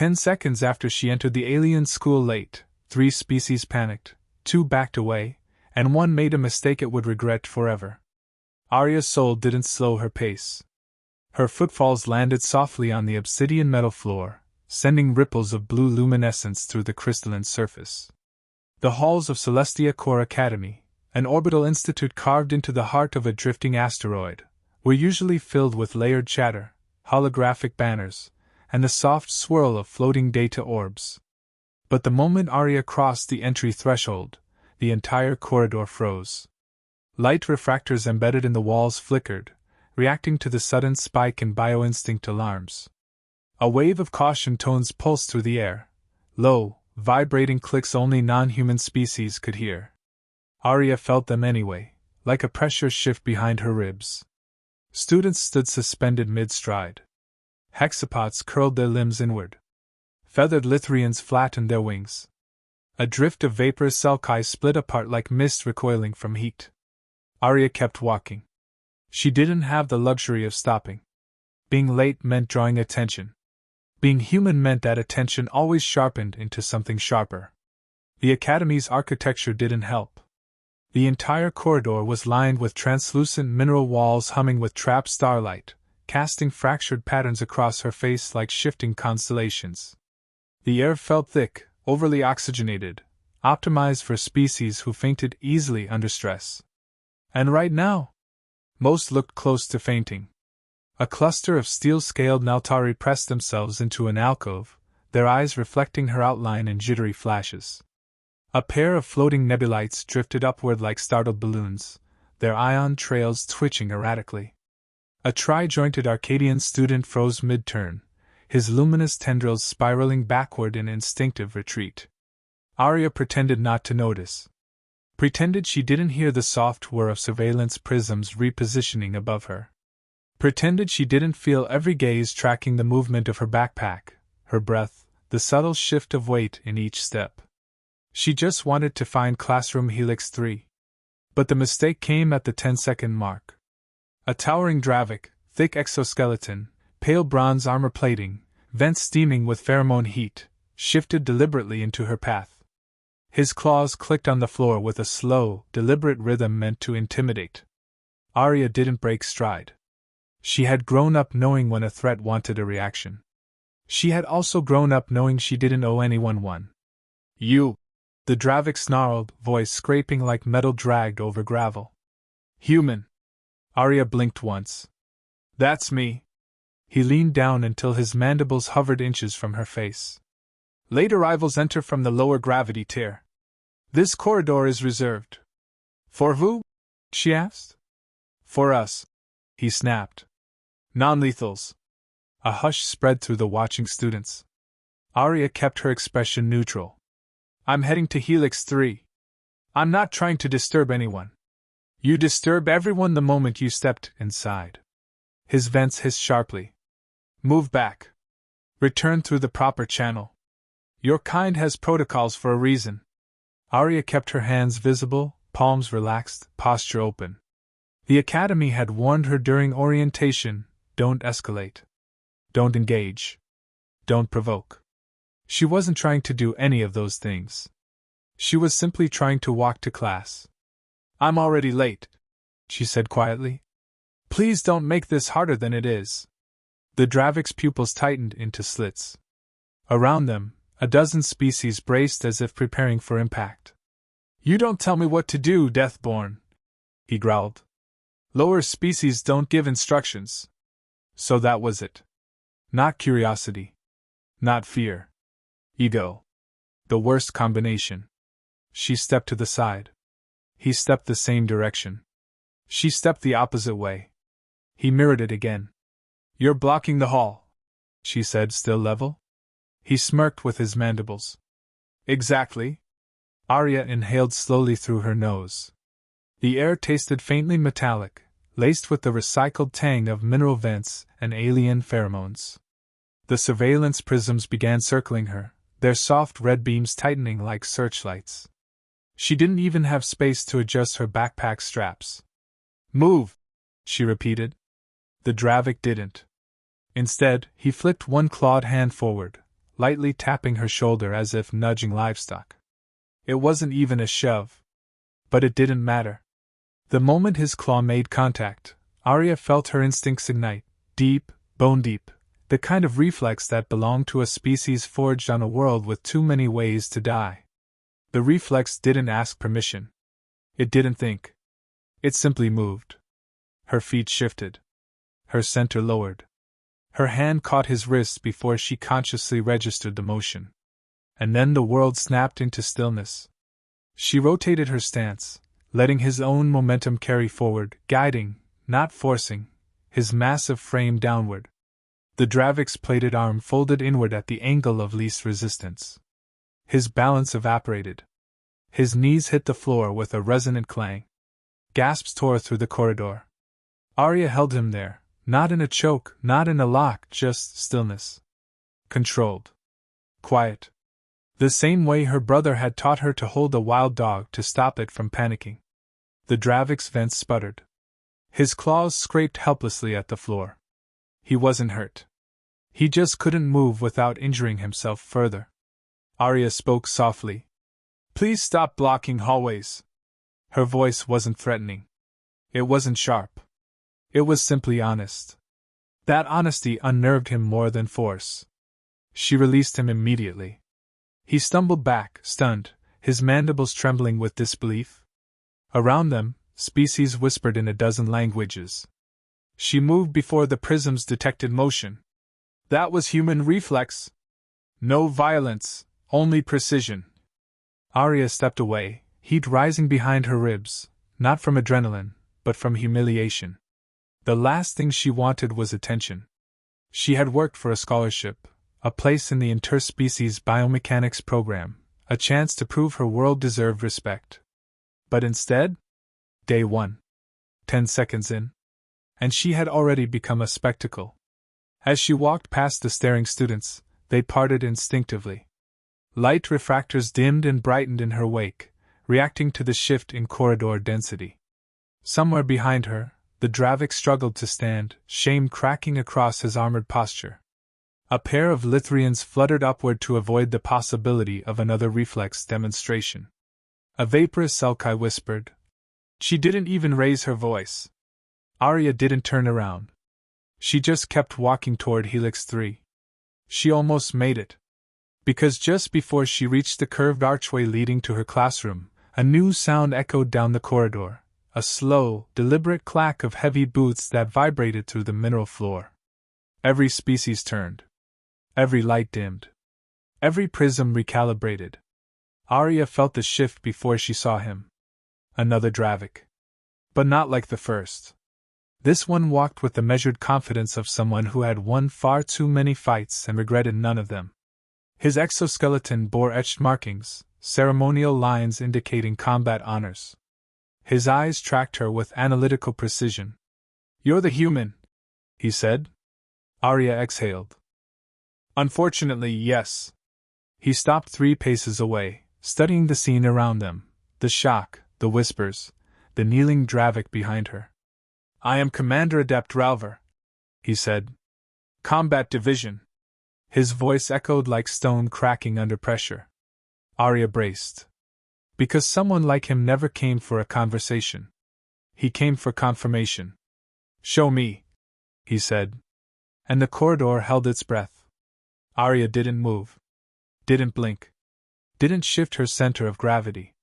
10 seconds after she entered the alien school late, 3 species panicked, 2 backed away, and 1 made a mistake it would regret forever. Aria Sol didn't slow her pace. Her footfalls landed softly on the obsidian metal floor, sending ripples of blue luminescence through the crystalline surface. The halls of Celestia Core Academy, an orbital institute carved into the heart of a drifting asteroid, were usually filled with layered chatter, holographic banners, and the soft swirl of floating data orbs. But the moment Aria crossed the entry threshold, the entire corridor froze. Light refractors embedded in the walls flickered, reacting to the sudden spike in bioinstinct alarms. A wave of caution tones pulsed through the air, low, vibrating clicks only non-human species could hear. Aria felt them anyway, like a pressure shift behind her ribs. Students stood suspended mid-stride. Hexapods curled their limbs inward. Feathered Lithrians flattened their wings. A drift of vaporous selki split apart like mist recoiling from heat. Aria kept walking. She didn't have the luxury of stopping. Being late meant drawing attention. Being human meant that attention always sharpened into something sharper. The Academy's architecture didn't help. The entire corridor was lined with translucent mineral walls humming with trapped starlight, casting fractured patterns across her face like shifting constellations. The air felt thick, overly oxygenated, optimized for species who fainted easily under stress. And right now, most looked close to fainting. A cluster of steel-scaled Nautari pressed themselves into an alcove, their eyes reflecting her outline in jittery flashes. A pair of floating nebulites drifted upward like startled balloons, their ion trails twitching erratically. A tri-jointed Arcadian student froze mid-turn, his luminous tendrils spiraling backward in instinctive retreat. Aria pretended not to notice. Pretended she didn't hear the soft whir of surveillance prisms repositioning above her. Pretended she didn't feel every gaze tracking the movement of her backpack, her breath, the subtle shift of weight in each step. She just wanted to find classroom Helix 3. But the mistake came at the 10-second mark. A towering Dravik, thick exoskeleton, pale bronze armor plating, vents steaming with pheromone heat, shifted deliberately into her path. His claws clicked on the floor with a slow, deliberate rhythm meant to intimidate. Aria didn't break stride. She had grown up knowing when a threat wanted a reaction. She had also grown up knowing she didn't owe anyone one. You! The Dravik snarled, voice scraping like metal dragged over gravel. Human! Aria blinked once. That's me. He leaned down until his mandibles hovered inches from her face. Late arrivals enter from the lower gravity tier. This corridor is reserved. For who? She asked. For us, he snapped. Non-lethals. A hush spread through the watching students. Aria kept her expression neutral. I'm heading to Helix 3. I'm not trying to disturb anyone. You disturb everyone the moment you stepped inside. His vents hissed sharply. Move back. Return through the proper channel. Your kind has protocols for a reason. Aria kept her hands visible, palms relaxed, posture open. The Academy had warned her during orientation, don't escalate. Don't engage. Don't provoke. She wasn't trying to do any of those things. She was simply trying to walk to class. I'm already late, she said quietly. Please don't make this harder than it is. The Dravik's pupils tightened into slits. Around them, a dozen species braced as if preparing for impact. You don't tell me what to do, Deathborn, he growled. Lower species don't give instructions. So that was it. Not curiosity. Not fear. Ego. The worst combination. She stepped to the side. He stepped the same direction. She stepped the opposite way. He mirrored it again. You're blocking the hall, she said, still level. He smirked with his mandibles. Exactly. Aria inhaled slowly through her nose. The air tasted faintly metallic, laced with the recycled tang of mineral vents and alien pheromones. The surveillance prisms began circling her, their soft red beams tightening like searchlights. She didn't even have space to adjust her backpack straps. Move, she repeated. The Dravik didn't. Instead, he flicked one clawed hand forward, lightly tapping her shoulder as if nudging livestock. It wasn't even a shove. But it didn't matter. The moment his claw made contact, Aria felt her instincts ignite, deep, bone deep, the kind of reflex that belonged to a species forged on a world with too many ways to die. The reflex didn't ask permission. It didn't think. It simply moved. Her feet shifted. Her center lowered. Her hand caught his wrist before she consciously registered the motion. And then the world snapped into stillness. She rotated her stance, letting his own momentum carry forward, guiding, not forcing, his massive frame downward. The Dravik's plated arm folded inward at the angle of least resistance. His balance evaporated. His knees hit the floor with a resonant clang. Gasps tore through the corridor. Aria held him there, not in a choke, not in a lock, just stillness. Controlled. Quiet. The same way her brother had taught her to hold a wild dog to stop it from panicking. The Dravik's vents sputtered. His claws scraped helplessly at the floor. He wasn't hurt. He just couldn't move without injuring himself further. Aria spoke softly. "Please stop blocking hallways." Her voice wasn't threatening. It wasn't sharp. It was simply honest. That honesty unnerved him more than force. She released him immediately. He stumbled back, stunned, his mandibles trembling with disbelief. Around them, species whispered in a dozen languages. She moved before the prisms detected motion. That was human reflex. No violence, only precision. Aria stepped away, heat rising behind her ribs, not from adrenaline, but from humiliation. The last thing she wanted was attention. She had worked for a scholarship, a place in the interspecies biomechanics program, a chance to prove her world deserved respect. But instead? Day 1. 10 seconds in. And she had already become a spectacle. As she walked past the staring students, they parted instinctively. Light refractors dimmed and brightened in her wake, reacting to the shift in corridor density. Somewhere behind her, the Dravik struggled to stand, shame cracking across his armored posture. A pair of Lithrians fluttered upward to avoid the possibility of another reflex demonstration. A vaporous Selkai whispered. She didn't even raise her voice. Aria didn't turn around. She just kept walking toward Helix 3. She almost made it. Because just before she reached the curved archway leading to her classroom, a new sound echoed down the corridor, a slow, deliberate clack of heavy boots that vibrated through the mineral floor. Every species turned. Every light dimmed. Every prism recalibrated. Aria felt the shift before she saw him. Another Dravik. But not like the first. This one walked with the measured confidence of someone who had won far too many fights and regretted none of them. His exoskeleton bore etched markings, ceremonial lines indicating combat honors. His eyes tracked her with analytical precision. "You're the human," he said. Aria exhaled. "Unfortunately, yes." He stopped 3 paces away, studying the scene around them, the shock, the whispers, the kneeling Dravik behind her. "I am Commander Adept Ralver," he said. "Combat Division." His voice echoed like stone cracking under pressure. Aria braced. Because someone like him never came for a conversation. He came for confirmation. "Show me," he said. And the corridor held its breath. Aria didn't move. Didn't blink. Didn't shift her center of gravity.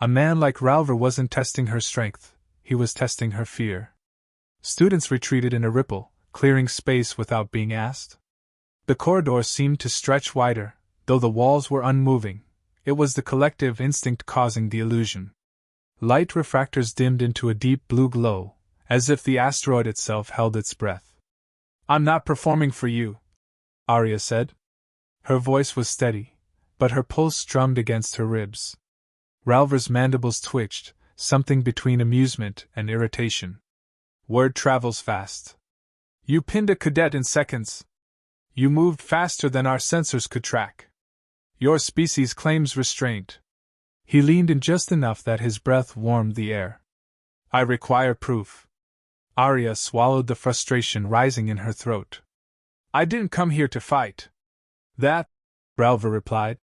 A man like Ralver wasn't testing her strength, he was testing her fear. Students retreated in a ripple, clearing space without being asked. The corridor seemed to stretch wider, though the walls were unmoving. It was the collective instinct causing the illusion. Light refractors dimmed into a deep blue glow, as if the asteroid itself held its breath. "I'm not performing for you," Aria said. Her voice was steady, but her pulse strummed against her ribs. Ralver's mandibles twitched, something between amusement and irritation. "Word travels fast. You pinned a cadet in seconds. You moved faster than our sensors could track. Your species claims restraint." He leaned in just enough that his breath warmed the air. "I require proof." Aria swallowed the frustration rising in her throat. "I didn't come here to fight. That Ralva replied,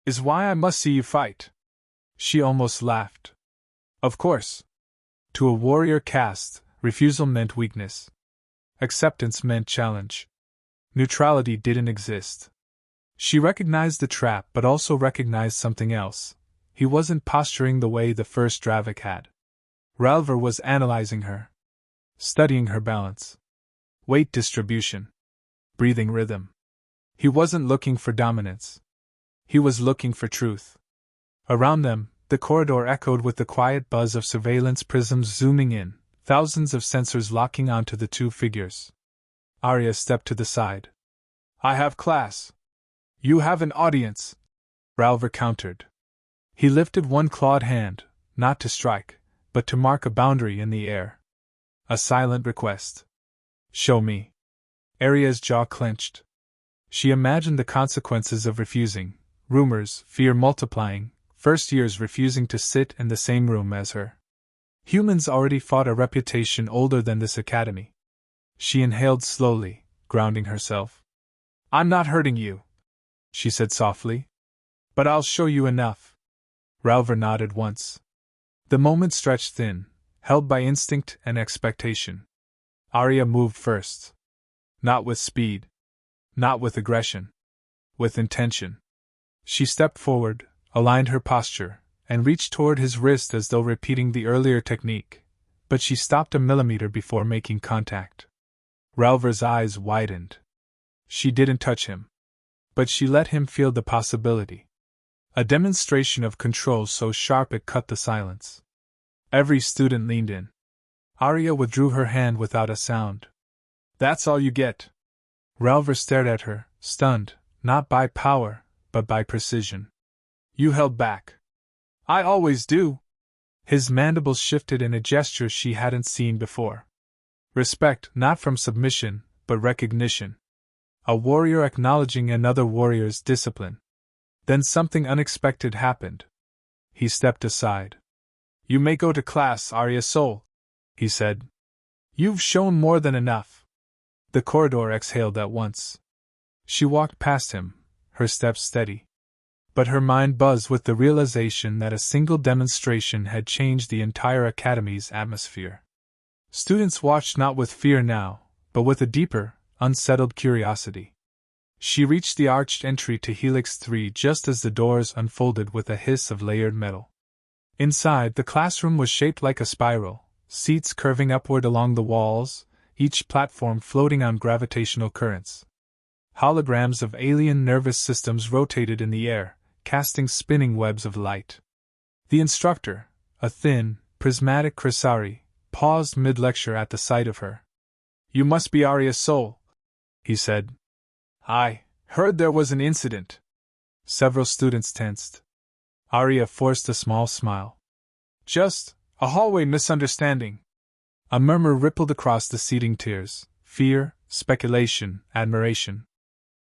is why I must see you fight. She almost laughed. Of course. To a warrior caste, refusal meant weakness. Acceptance meant challenge. Neutrality didn't exist. She recognized the trap but also recognized something else. He wasn't posturing the way the first Dravik had. Ralva was analyzing her. Studying her balance. Weight distribution. Breathing rhythm. He wasn't looking for dominance. He was looking for truth. Around them, the corridor echoed with the quiet buzz of surveillance prisms zooming in, thousands of sensors locking onto the two figures. Aria stepped to the side. I have class. You have an audience, Ralva countered. He lifted one clawed hand, not to strike, but to mark a boundary in the air. A silent request. Show me. Aria's jaw clenched. She imagined the consequences of refusing, rumors, fear multiplying, first years refusing to sit in the same room as her. Humans already fought a reputation older than this academy. She inhaled slowly, grounding herself. I'm not hurting you, she said softly. But I'll show you enough. Ralva nodded once. The moment stretched thin, held by instinct and expectation. Aria moved first. Not with speed. Not with aggression. With intention. She stepped forward, aligned her posture, and reached toward his wrist as though repeating the earlier technique, but she stopped a millimeter before making contact. Ralva's eyes widened. She didn't touch him. But she let him feel the possibility. A demonstration of control so sharp it cut the silence. Every student leaned in. Aria withdrew her hand without a sound. That's all you get. Ralva stared at her, stunned, not by power, but by precision. You held back. I always do. His mandibles shifted in a gesture she hadn't seen before. Respect, not from submission, but recognition. A warrior acknowledging another warrior's discipline. Then something unexpected happened. He stepped aside. You may go to class, Aria Sol, he said. You've shown more than enough. The corridor exhaled at once. She walked past him, her steps steady. But her mind buzzed with the realization that a single demonstration had changed the entire academy's atmosphere. Students watched not with fear now, but with a deeper, unsettled curiosity. She reached the arched entry to Helix 3 just as the doors unfolded with a hiss of layered metal. Inside, the classroom was shaped like a spiral, seats curving upward along the walls, each platform floating on gravitational currents. Holograms of alien nervous systems rotated in the air, casting spinning webs of light. The instructor, a thin, prismatic Crisari, paused mid-lecture at the sight of her. You must be Aria Sol, he said. I heard there was an incident. Several students tensed. Aria forced a small smile. Just a hallway misunderstanding. A murmur rippled across the seething tiers, fear, speculation, admiration.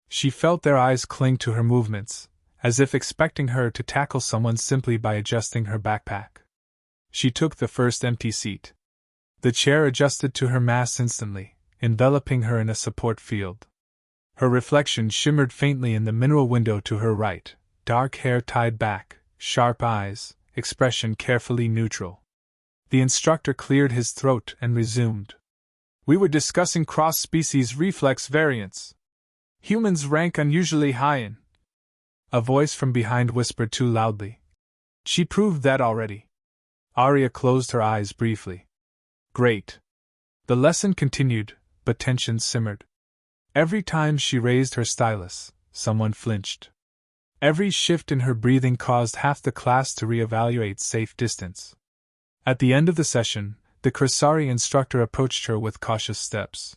She felt their eyes cling to her movements, as if expecting her to tackle someone simply by adjusting her backpack. She took the first empty seat. The chair adjusted to her mass instantly, enveloping her in a support field. Her reflection shimmered faintly in the mineral window to her right, dark hair tied back, sharp eyes, expression carefully neutral. The instructor cleared his throat and resumed. We were discussing cross-species reflex variants. Humans rank unusually high in. A voice from behind whispered too loudly. She proved that already. Aria closed her eyes briefly. Great. The lesson continued, but tension simmered. Every time she raised her stylus, someone flinched. Every shift in her breathing caused half the class to reevaluate safe distance. At the end of the session, the Crisari instructor approached her with cautious steps.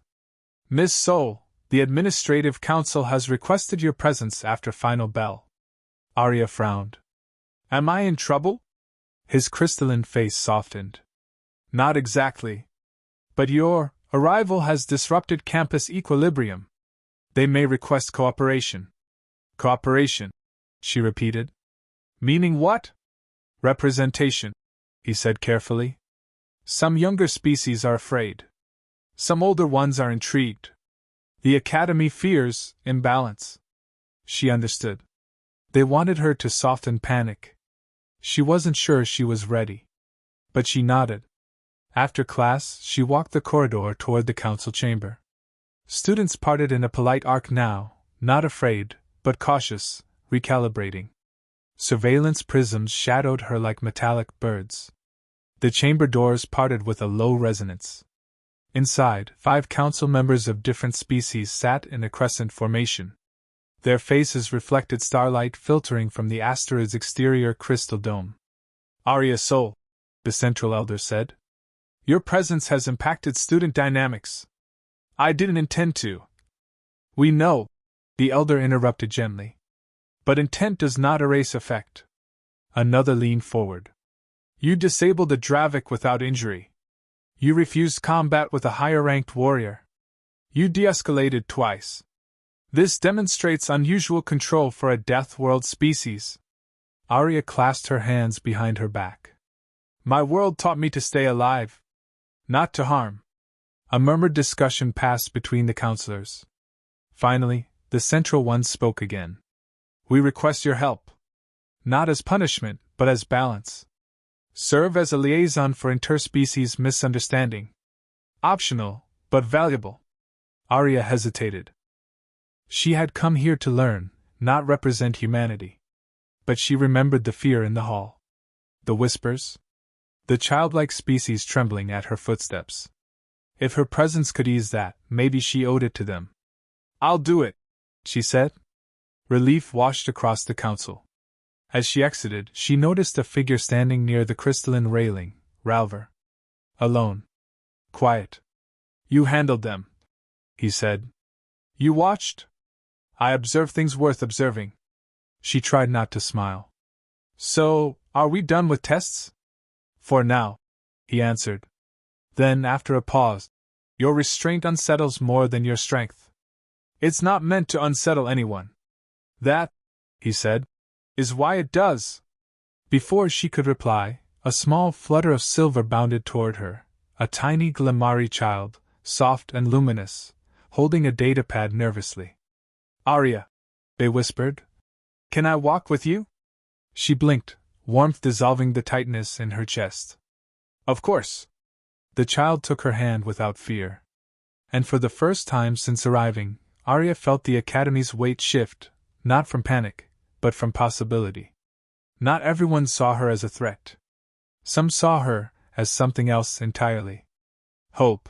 Miss Sol, the Administrative Council has requested your presence after final bell. Aria frowned. Am I in trouble? His crystalline face softened. Not exactly. But your arrival has disrupted campus equilibrium. They may request cooperation. Cooperation, she repeated. Meaning what? Representation, he said carefully. Some younger species are afraid. Some older ones are intrigued. The Academy fears imbalance. She understood. They wanted her to soften panic. She wasn't sure she was ready. But she nodded. After class, she walked the corridor toward the council chamber. Students parted in a polite arc now, not afraid, but cautious, recalibrating. Surveillance prisms shadowed her like metallic birds. The chamber doors parted with a low resonance. Inside, 5 council members of different species sat in a crescent formation. Their faces reflected starlight filtering from the asteroid's exterior crystal dome. "Aria Sol," the central elder said. "Your presence has impacted student dynamics. I didn't intend to." "We know," the elder interrupted gently. "But intent does not erase effect." Another leaned forward. "You disabled a Dravik without injury. You refused combat with a higher-ranked warrior. You de-escalated twice. This demonstrates unusual control for a deathworld species." Aria clasped her hands behind her back. "My world taught me to stay alive, not to harm." A murmured discussion passed between the counselors. Finally, the central one spoke again. "We request your help. Not as punishment, but as balance. Serve as a liaison for interspecies misunderstanding. Optional, but valuable." Aria hesitated. She had come here to learn, not represent humanity. But she remembered the fear in the hall. The whispers? The childlike species trembling at her footsteps. If her presence could ease that, maybe she owed it to them. "I'll do it," she said. Relief washed across the council. As she exited, she noticed a figure standing near the crystalline railing, Ralver. Alone. Quiet. "You handled them," he said. "You watched?" "I observed things worth observing." She tried not to smile. "So, are we done with tests?" "For now," he answered. Then, after a pause, "Your restraint unsettles more than your strength." "It's not meant to unsettle anyone." "That," he said, "is why it does." Before she could reply, a small flutter of silver bounded toward her, a tiny Glimari child, soft and luminous, holding a datapad nervously. "Aria," they whispered. "Can I walk with you?" She blinked, warmth dissolving the tightness in her chest. "Of course." The child took her hand without fear. And for the first time since arriving, Aria felt the Academy's weight shift, not from panic, but from possibility. Not everyone saw her as a threat. Some saw her as something else entirely. Hope.